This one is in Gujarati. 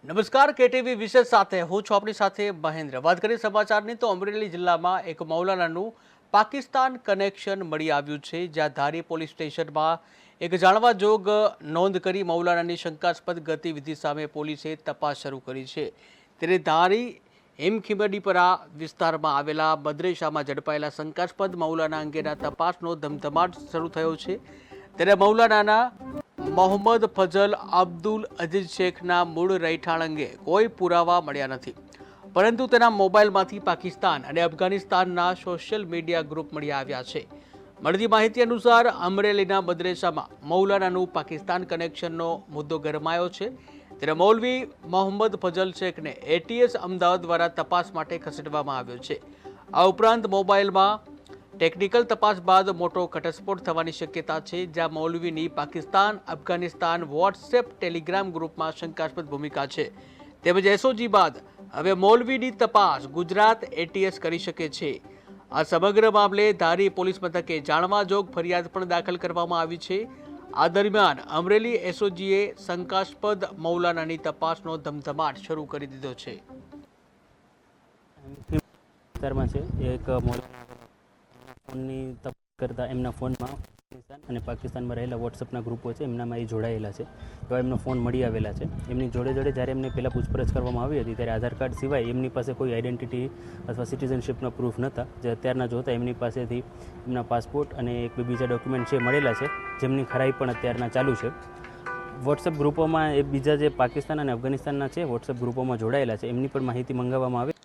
નમસ્કાર કેટીવી વિશેષ સાથે હું છું આપણી સાથે મહેન્દ્ર। વાત કરીએ સમાચારની તો અમરેલી જિલ્લામાં એક મૌલાનાનું પાકિસ્તાન કનેક્શન મળી આવ્યું છે, જ્યાં ધારી પોલીસ સ્ટેશનમાં એક જાણવા જોગ નોંધ કરી મૌલાનાની શંકાસ્પદ ગતિવિધિ સામે પોલીસે તપાસ શરૂ કરી છે। ત્યારે ધારી હિમખીમડીપરા વિસ્તારમાં આવેલા મદરેસામાં ઝડપાયેલા શંકાસ્પદ મૌલાના અંગેના તપાસનો ધમધમાટ શરૂ થયો છે। ત્યારે મૌલાનાના મોહમ્મદ ફઝલ અબ્દુલ અઝીઝ શેખના મૂળ રહેઠાણ અંગે કોઈ પુરાવા મળ્યા નથી, પરંતુ તેના મોબાઈલમાંથી પાકિસ્તાન અને અફઘાનિસ્તાનના સોશિયલ મીડિયા ગ્રુપ મળી આવ્યા છે। મળતી માહિતી અનુસાર અમરેલીના મદરેસામાં મૌલાનાનું પાકિસ્તાન કનેક્શનનો મુદ્દો ગરમાયો છે। ત્યારે મૌલવી મોહમ્મદ ફઝલ શેખને એટીએસ અમદાવાદ દ્વારા તપાસ માટે ખસેડવામાં આવ્યો છે। આ ઉપરાંત મોબાઈલમાં ટેકનિકલ તપાસ બાદ મોટો ઘટસ્ફોટ થવાની શક્યતા છે, જ્યાં મૌલવીની પાકિસ્તાન અફઘાનિસ્તાન વોટ્સએપ ટેલિગ્રામ ગ્રુપમાં શંકાસ્પદ ભૂમિકા છે। તેમજ એસઓજી બાદ હવે મૌલવીની તપાસ ગુજરાત એટીએસ કરી શકે છે। આ સમગ્ર મામલે ધારી પોલીસ મથકે જાણવા જોગ ફરિયાદ પણ દાખલ કરવામાં આવી છે। આ દરમિયાન અમરેલી એસઓજીએ શંકાસ્પદ મૌલાનાની તપાસનો ધમધમાટ શરૂ કરી દીધો છે। વિસ્તારમાં છે એક મૌલાના ફોનની તપાસ કરતા એમના ફોનમાં અને પાકિસ્તાનમાં રહેલા વોટ્સઅપના ગ્રુપો છે, એમનામાં એ જોડાયેલા છે, એવા એમનો ફોન મળી આવેલા છે। એમની જોડે જ્યારે એમને પહેલાં પૂછપરછ કરવામાં આવી હતી, ત્યારે આધાર કાર્ડ સિવાય એમની પાસે કોઈ આઈડેન્ટિટી અથવા સિટીઝનશીપના પ્રૂફ નહોતા, જે અત્યારના જોતા એમની પાસેથી એમના પાસપોર્ટ અને એક બીજા ડોક્યુમેન્ટ છે મળેલા છે, જેમની ખરાઈ પણ અત્યારના ચાલુ છે। વોટ્સઅપ ગ્રુપોમાં એ બીજા જે પાકિસ્તાન અને અફઘાનિસ્તાનના છે વોટ્સઅપ ગ્રુપોમાં જોડાયેલા છે, એમની પણ માહિતી મંગાવવામાં આવે।